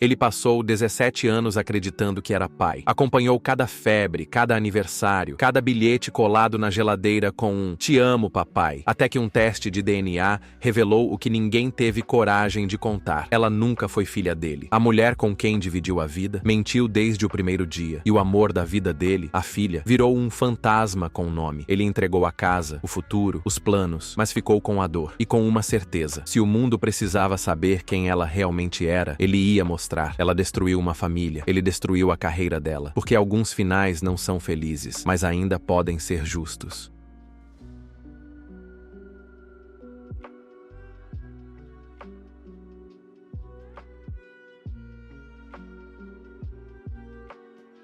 Ele passou 17 anos acreditando que era pai. Acompanhou cada febre, cada aniversário, cada bilhete colado na geladeira com um "Te amo, papai", até que um teste de DNA revelou o que ninguém teve coragem de contar. Ela nunca foi filha dele. A mulher com quem dividiu a vida mentiu desde o primeiro dia, e o amor da vida dele, a filha, virou um fantasma com nome. Ele entregou a casa, o futuro, os planos, mas ficou com a dor e com uma certeza: se o mundo precisava saber quem ela realmente era, ele ia mostrar. Ela destruiu uma família, ele destruiu a carreira dela, porque alguns finais não são felizes, mas ainda podem ser justos.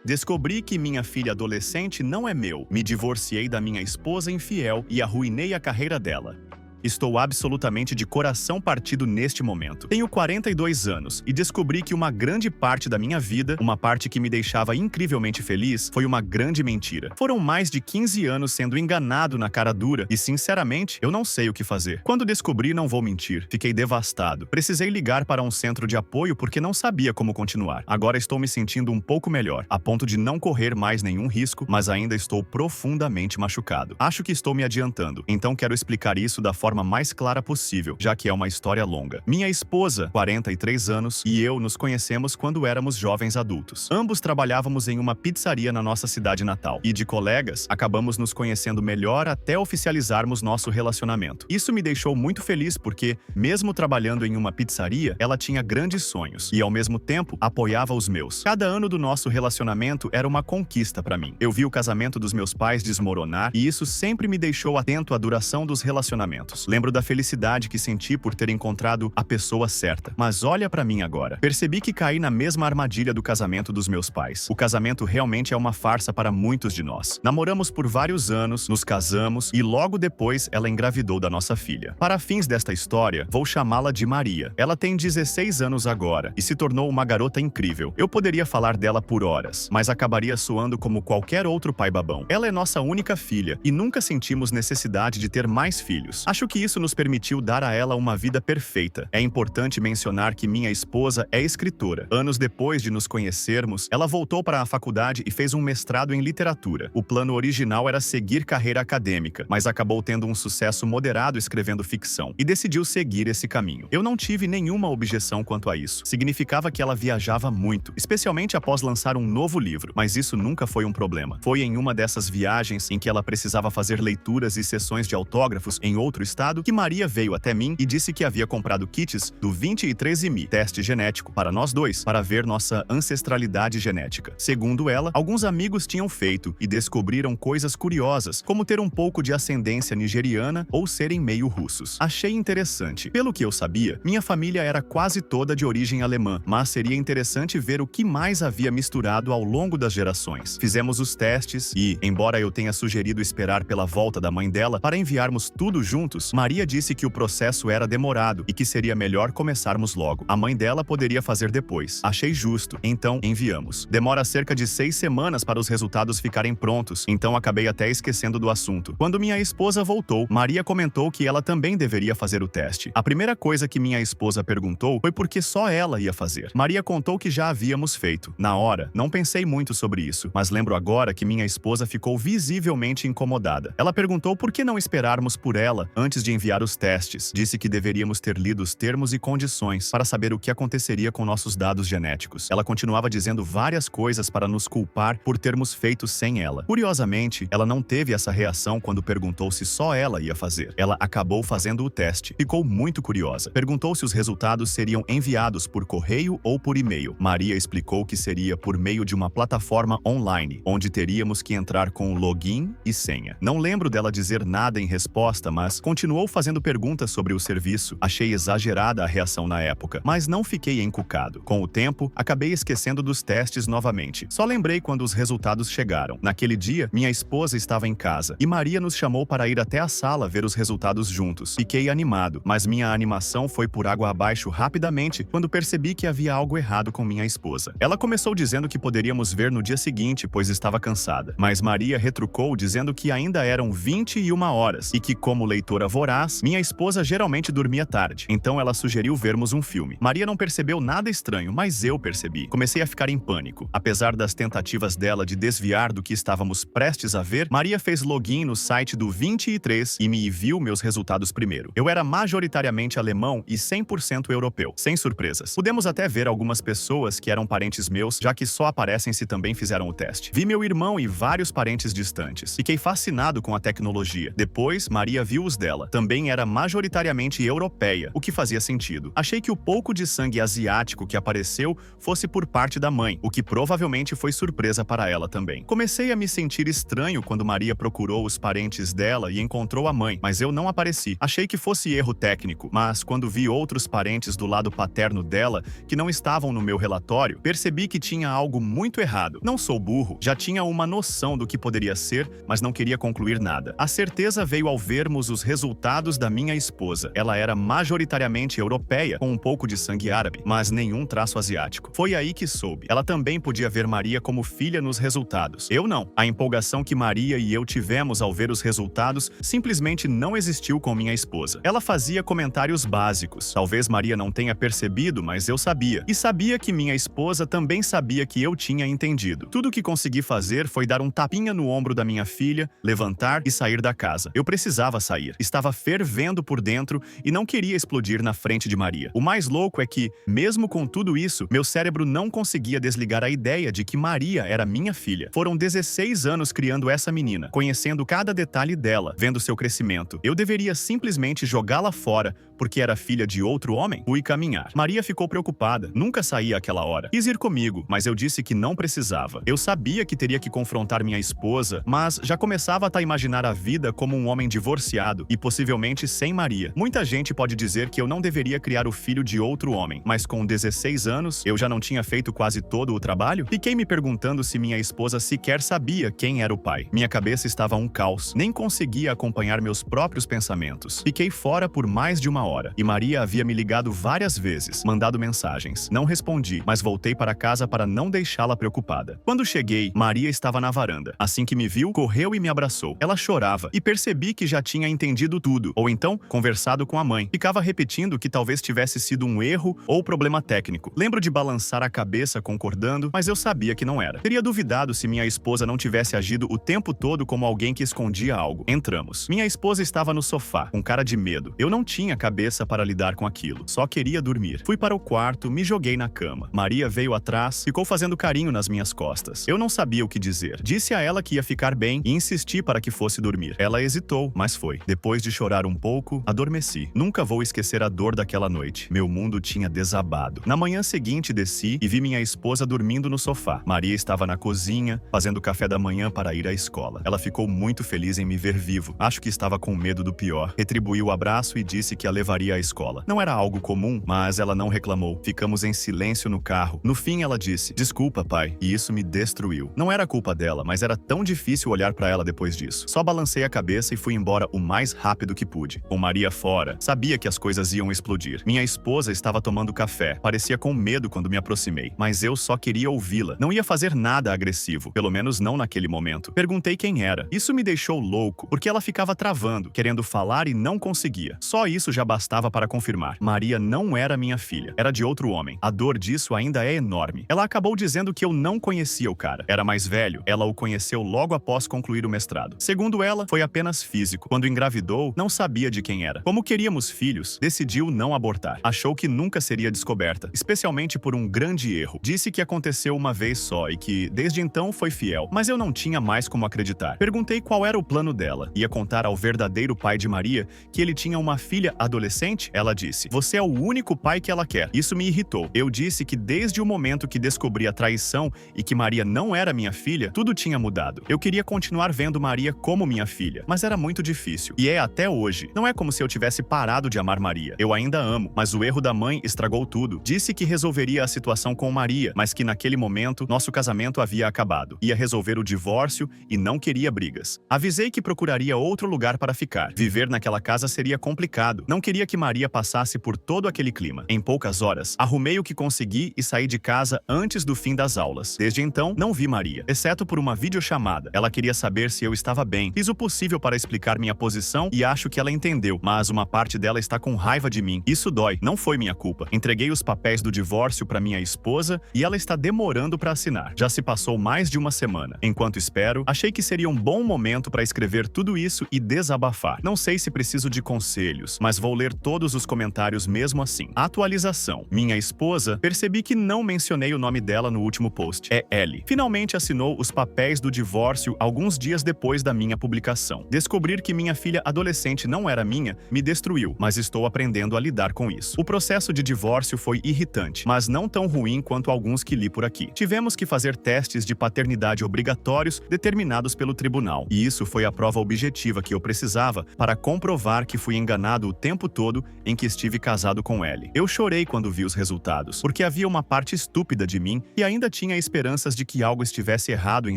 Descobri que minha filha adolescente não é meu. Me divorciei da minha esposa infiel e arruinei a carreira dela. Estou absolutamente de coração partido neste momento. Tenho 42 anos e descobri que uma grande parte da minha vida, uma parte que me deixava incrivelmente feliz, foi uma grande mentira. Foram mais de 15 anos sendo enganado na cara dura e, sinceramente, eu não sei o que fazer. Quando descobri, não vou mentir, fiquei devastado. Precisei ligar para um centro de apoio porque não sabia como continuar. Agora estou me sentindo um pouco melhor, a ponto de não correr mais nenhum risco, mas ainda estou profundamente machucado. Acho que estou me adiantando, então quero explicar isso da forma mais clara possível, já que é uma história longa. Minha esposa, 43 anos, e eu nos conhecemos quando éramos jovens adultos. Ambos trabalhávamos em uma pizzaria na nossa cidade natal, e de colegas, acabamos nos conhecendo melhor até oficializarmos nosso relacionamento. Isso me deixou muito feliz porque, mesmo trabalhando em uma pizzaria, ela tinha grandes sonhos e, ao mesmo tempo, apoiava os meus. Cada ano do nosso relacionamento era uma conquista para mim. Eu vi o casamento dos meus pais desmoronar e isso sempre me deixou atento à duração dos relacionamentos. Lembro da felicidade que senti por ter encontrado a pessoa certa. Mas olha pra mim agora. Percebi que caí na mesma armadilha do casamento dos meus pais. O casamento realmente é uma farsa para muitos de nós. Namoramos por vários anos, nos casamos e logo depois ela engravidou da nossa filha. Para fins desta história, vou chamá-la de Maria. Ela tem 16 anos agora e se tornou uma garota incrível. Eu poderia falar dela por horas, mas acabaria soando como qualquer outro pai babão. Ela é nossa única filha e nunca sentimos necessidade de ter mais filhos. Acho que isso nos permitiu dar a ela uma vida perfeita. É importante mencionar que minha esposa é escritora. Anos depois de nos conhecermos, ela voltou para a faculdade e fez um mestrado em literatura. O plano original era seguir carreira acadêmica, mas acabou tendo um sucesso moderado escrevendo ficção e decidiu seguir esse caminho. Eu não tive nenhuma objeção quanto a isso. Significava que ela viajava muito, especialmente após lançar um novo livro, mas isso nunca foi um problema. Foi em uma dessas viagens em que ela precisava fazer leituras e sessões de autógrafos em outro estado que Maria veio até mim e disse que havia comprado kits do 23andMe, teste genético, para nós dois, para ver nossa ancestralidade genética. Segundo ela, alguns amigos tinham feito e descobriram coisas curiosas, como ter um pouco de ascendência nigeriana ou serem meio russos. Achei interessante. Pelo que eu sabia, minha família era quase toda de origem alemã, mas seria interessante ver o que mais havia misturado ao longo das gerações. Fizemos os testes e, embora eu tenha sugerido esperar pela volta da mãe dela para enviarmos tudo juntos, Maria disse que o processo era demorado e que seria melhor começarmos logo. A mãe dela poderia fazer depois. Achei justo, então enviamos. Demora cerca de 6 semanas para os resultados ficarem prontos, então acabei até esquecendo do assunto. Quando minha esposa voltou, Maria comentou que ela também deveria fazer o teste. A primeira coisa que minha esposa perguntou foi por que só ela ia fazer. Maria contou que já havíamos feito. Na hora, não pensei muito sobre isso, mas lembro agora que minha esposa ficou visivelmente incomodada. Ela perguntou por que não esperarmos por ela antes de enviar os testes. Disse que deveríamos ter lido os termos e condições para saber o que aconteceria com nossos dados genéticos. Ela continuava dizendo várias coisas para nos culpar por termos feito sem ela. Curiosamente, ela não teve essa reação quando perguntou se só ela ia fazer. Ela acabou fazendo o teste. Ficou muito curiosa. Perguntou se os resultados seriam enviados por correio ou por e-mail. Maria explicou que seria por meio de uma plataforma online, onde teríamos que entrar com login e senha. Não lembro dela dizer nada em resposta, mas continuou fazendo perguntas sobre o serviço. Achei exagerada a reação na época, mas não fiquei encucado. Com o tempo, acabei esquecendo dos testes novamente. Só lembrei quando os resultados chegaram. Naquele dia, minha esposa estava em casa e Maria nos chamou para ir até a sala ver os resultados juntos. Fiquei animado, mas minha animação foi por água abaixo rapidamente quando percebi que havia algo errado com minha esposa. Ela começou dizendo que poderíamos ver no dia seguinte, pois estava cansada. Mas Maria retrucou dizendo que ainda eram 21 horas e que, como leitora voraz, minha esposa geralmente dormia tarde, então ela sugeriu vermos um filme. Maria não percebeu nada estranho, mas eu percebi. Comecei a ficar em pânico. Apesar das tentativas dela de desviar do que estávamos prestes a ver, Maria fez login no site do 23 e me viu meus resultados primeiro. Eu era majoritariamente alemão e 100% europeu, sem surpresas. Pudemos até ver algumas pessoas que eram parentes meus, já que só aparecem se também fizeram o teste. Vi meu irmão e vários parentes distantes. Fiquei fascinado com a tecnologia. Depois, Maria viu os dela. Também era majoritariamente europeia, o que fazia sentido. Achei que o pouco de sangue asiático que apareceu fosse por parte da mãe, o que provavelmente foi surpresa para ela também. Comecei a me sentir estranho quando Maria procurou os parentes dela e encontrou a mãe, mas eu não apareci. Achei que fosse erro técnico, mas quando vi outros parentes do lado paterno dela que não estavam no meu relatório, percebi que tinha algo muito errado. Não sou burro, já tinha uma noção do que poderia ser, mas não queria concluir nada. A certeza veio ao vermos os resultados da minha esposa. Ela era majoritariamente europeia, com um pouco de sangue árabe, mas nenhum traço asiático. Foi aí que soube. Ela também podia ver Maria como filha nos resultados. Eu não. A empolgação que Maria e eu tivemos ao ver os resultados simplesmente não existiu com minha esposa. Ela fazia comentários básicos. Talvez Maria não tenha percebido, mas eu sabia. E sabia que minha esposa também sabia que eu tinha entendido. Tudo o que consegui fazer foi dar um tapinha no ombro da minha filha, levantar e sair da casa. Eu precisava sair. Estava fervendo por dentro e não queria explodir na frente de Maria. O mais louco é que, mesmo com tudo isso, meu cérebro não conseguia desligar a ideia de que Maria era minha filha. Foram 16 anos criando essa menina, conhecendo cada detalhe dela, vendo seu crescimento. Eu deveria simplesmente jogá-la fora porque era filha de outro homem? Fui caminhar. Maria ficou preocupada. Nunca saía àquela hora. Quis ir comigo, mas eu disse que não precisava. Eu sabia que teria que confrontar minha esposa, mas já começava a imaginar a vida como um homem divorciado e possivelmente sem Maria. Muita gente pode dizer que eu não deveria criar o filho de outro homem, mas com 16 anos, eu já não tinha feito quase todo o trabalho? Fiquei me perguntando se minha esposa sequer sabia quem era o pai. Minha cabeça estava um caos. Nem conseguia acompanhar meus próprios pensamentos. Fiquei fora por mais de uma hora, e Maria havia me ligado várias vezes, mandado mensagens. Não respondi, mas voltei para casa para não deixá-la preocupada. Quando cheguei, Maria estava na varanda. Assim que me viu, correu e me abraçou. Ela chorava, e percebi que já tinha entendido tudo, ou então, conversado com a mãe. Ficava repetindo que talvez tivesse sido um erro ou problema técnico. Lembro de balançar a cabeça concordando, mas eu sabia que não era. Teria duvidado se minha esposa não tivesse agido o tempo todo como alguém que escondia algo. Entramos. Minha esposa estava no sofá, com cara de medo. Eu não tinha cabeça para lidar com aquilo. Só queria dormir. Fui para o quarto, me joguei na cama. Maria veio atrás, ficou fazendo carinho nas minhas costas. Eu não sabia o que dizer. Disse a ela que ia ficar bem e insisti para que fosse dormir. Ela hesitou, mas foi. Depois de chorar um pouco, adormeci. Nunca vou esquecer a dor daquela noite. Meu mundo tinha desabado. Na manhã seguinte, desci e vi minha esposa dormindo no sofá. Maria estava na cozinha, fazendo café da manhã para ir à escola. Ela ficou muito feliz em me ver vivo. Acho que estava com medo do pior. Retribuiu o abraço e disse que a levaria à escola. Não era algo comum, mas ela não reclamou. Ficamos em silêncio no carro. No fim, ela disse: "Desculpa, pai." E isso me destruiu. Não era culpa dela, mas era tão difícil olhar para ela depois disso. Só balancei a cabeça e fui embora o mais rápido que pude. Com Maria fora, sabia que as coisas iam explodir. Minha esposa estava tomando café. Parecia com medo quando me aproximei, mas eu só queria ouvi-la. Não ia fazer nada agressivo, pelo menos não naquele momento. Perguntei quem era. Isso me deixou louco, porque ela ficava travando, querendo falar e não conseguia. Só isso já bastava para confirmar. Maria não era minha filha. Era de outro homem. A dor disso ainda é enorme. Ela acabou dizendo que eu não conhecia o cara. Era mais velho. Ela o conheceu logo após concluir o mestrado. Segundo ela, foi apenas físico. Quando engravidou, não sabia de quem era. Como queríamos filhos, decidiu não abortar. Achou que nunca seria descoberta, especialmente por um grande erro. Disse que aconteceu uma vez só e que, desde então, foi fiel. Mas eu não tinha mais como acreditar. Perguntei qual era o plano dela. Ia contar ao verdadeiro pai de Maria que ele tinha uma filha adolescente? Ela disse: "Você é o único pai que ela quer." Isso me irritou. Eu disse que desde o momento que descobri a traição e que Maria não era minha filha, tudo tinha mudado. Eu queria continuar vendo Maria como minha filha, mas era muito difícil. E é até hoje. Não é como se eu tivesse parado de amar Maria. Eu ainda amo, mas o erro da mãe estragou tudo. Disse que resolveria a situação com Maria, mas que naquele momento nosso casamento havia acabado. Ia resolver o divórcio e não queria brigas. Avisei que procuraria outro lugar para ficar. Viver naquela casa seria complicado. Não queria que Maria passasse por todo aquele clima. Em poucas horas, arrumei o que consegui e saí de casa antes do fim das aulas. Desde então, não vi Maria, exceto por uma videochamada. Ela queria saber se eu estava bem. Fiz o possível para explicar minha posição e acho que ela entendeu, mas uma parte dela está com raiva de mim. Isso dói, não foi minha culpa. Entreguei os papéis do divórcio para minha esposa e ela está demorando para assinar. Já se passou mais de uma semana. Enquanto espero, achei que seria um bom momento para escrever tudo isso e desabafar. Não sei se preciso de conselhos, mas vou ler todos os comentários mesmo assim. Atualização. Minha esposa, percebi que não mencionei o nome dela no último post. É Ellie. Finalmente assinou os papéis do divórcio alguns dias depois da minha publicação. Descobrir que minha filha adolescente não era minha me destruiu, mas estou aprendendo a lidar com isso. O processo de divórcio foi irritante, mas não tão ruim quanto alguns que li por aqui. Tivemos que fazer testes de paternidade obrigatórios determinados pelo tribunal, e isso foi a prova objetiva que eu precisava para comprovar que fui enganado o tempo todo em que estive casado com Ellie. Eu chorei quando vi os resultados, porque havia uma parte estúpida de mim e ainda tinha esperanças de que algo estivesse errado em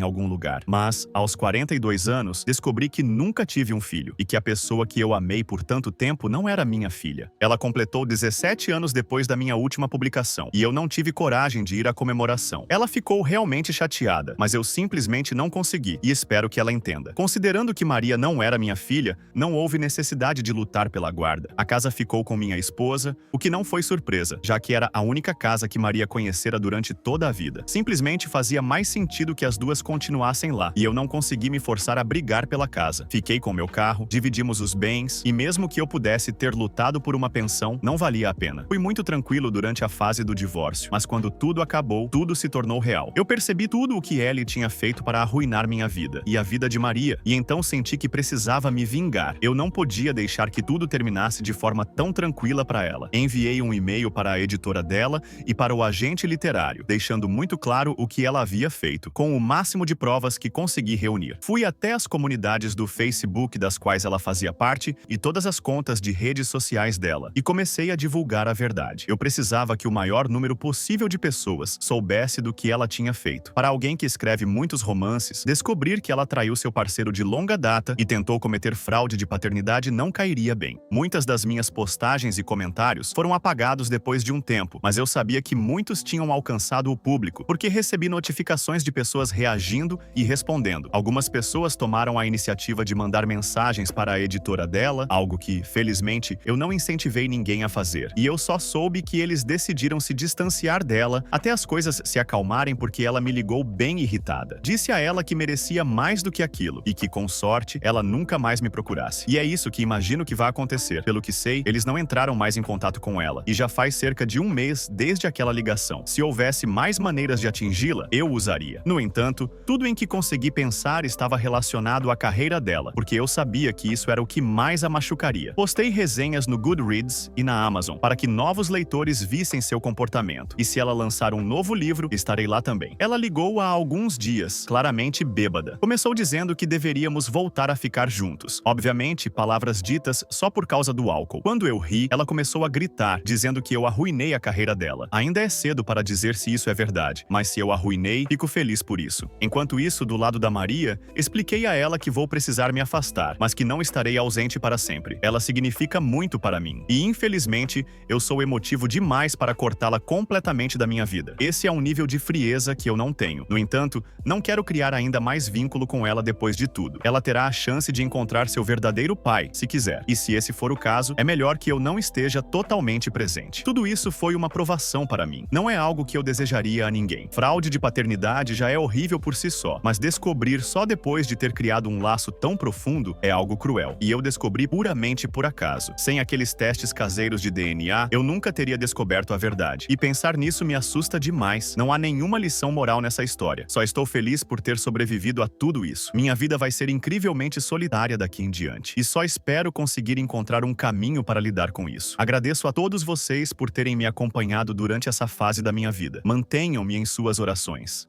algum lugar. Mas, aos 42 anos, descobri que nunca tive um filho e que a pessoa que eu amei por tanto tempo não era minha filha. Ela completou 17 anos depois da minha última publicação, e eu não tive coragem de ir à comemoração. Ela ficou realmente chateada, mas eu simplesmente não consegui, e espero que ela entenda. Considerando que Maria não era minha filha, não houve necessidade de lutar pela guarda. A casa ficou com minha esposa, o que não foi surpresa, já que era a única casa que Maria conhecera durante toda a vida. Simplesmente fazia mais sentido que as duas continuassem lá, e eu não consegui me forçar a brigar pela casa. Fiquei com meu carro, dividimos os bens, e mesmo que eu pudesse ter lutado por uma pensão, não valia a pena. Fui muito tranquilo durante a fase do divórcio, mas quando tudo acabou, tudo se tornou real. Eu percebi tudo o que Ellie tinha feito para arruinar minha vida, e a vida de Maria, e então senti que precisava me vingar. Eu não podia deixar que tudo terminasse de forma tão tranquila para ela. Enviei um e-mail para a editora dela e para o agente literário, deixando muito claro o que ela havia feito, com o máximo de provas que consegui reunir. Fui até as comunidades do Facebook das quais ela fazia parte e todas as contas de redes sociais dela, e comecei a divulgar a verdade. Eu precisava que o maior número possível de pessoas soubesse do que ela tinha feito. Para alguém que escreve muitos romances, descobrir que ela traiu seu parceiro de longa data e tentou cometer fraude de paternidade não cairia bem. Muitas das minhas postagens e comentários foram apagados depois de um tempo, mas eu sabia que muitos tinham alcançado o público, porque recebi notificações de pessoas reagindo e respondendo. Algumas pessoas tomaram a iniciativa de mandar mensagens para a editora dela, algo que, felizmente, eu não incentivei ninguém a fazer. E eu só soube que eles decidiram se distanciar dela até as coisas se acalmarem porque ela me ligou bem irritada. Disse a ela que merecia mais do que aquilo e que, com sorte, ela nunca mais me procurasse. E é isso que imagino que vai acontecer. Pelo que sei, eles não entraram mais em contato com ela, e já faz cerca de um mês desde aquela ligação. Se houvesse mais maneiras de atingi-la, eu usaria. No entanto, tudo em que consegui pensar estava relacionado à carreira dela, porque eu sabia que isso era o que mais a machucaria. Postei resenhas no Goodreads e na Amazon para que novos leitores vissem seu comportamento, e se ela lançar um novo livro, estarei lá também. Ela ligou há alguns dias, claramente bêbada. Começou dizendo que deveríamos voltar a ficar juntos. Obviamente, palavras ditas só por causa do álcool. Quando eu ri, ela começou a gritar, dizendo que eu arruinei a carreira dela. Ainda é cedo para dizer se isso é verdade, mas se eu arruinei, fico feliz por isso. Enquanto isso, do lado da Maria, expliquei a ela que vou precisar me afastar, mas que não estarei ausente para sempre. Ela significa muito para mim, e infelizmente, eu sou emotivo demais para cortá-la completamente da minha vida. Esse é um nível de frieza que eu não tenho. No entanto, não quero criar ainda mais vínculo com ela depois de tudo. Ela terá a chance de encontrar seu verdadeiro pai, se quiser. E se esse for o caso, é melhor que eu não esteja totalmente presente. Tudo isso foi uma provação para mim. Não é algo que eu desejaria a ninguém. Fraude de paternidade já é horrível por si só, mas descobrir só depois de ter criado um laço tão profundo é algo cruel. E eu descobri puramente por acaso. Sem aqueles testes caseiros de DNA, eu nunca teria descoberto a verdade. E pensar nisso me assusta demais. Não há nenhuma lição moral nessa história. Só estou feliz por ter sobrevivido a tudo isso. Minha vida vai ser incrivelmente solitária daqui em diante. E só espero conseguir encontrar um caminho para lidar com isso. Agradeço a todos vocês por terem me acompanhado durante essa fase da minha vida. Mantenham-me em suas orações.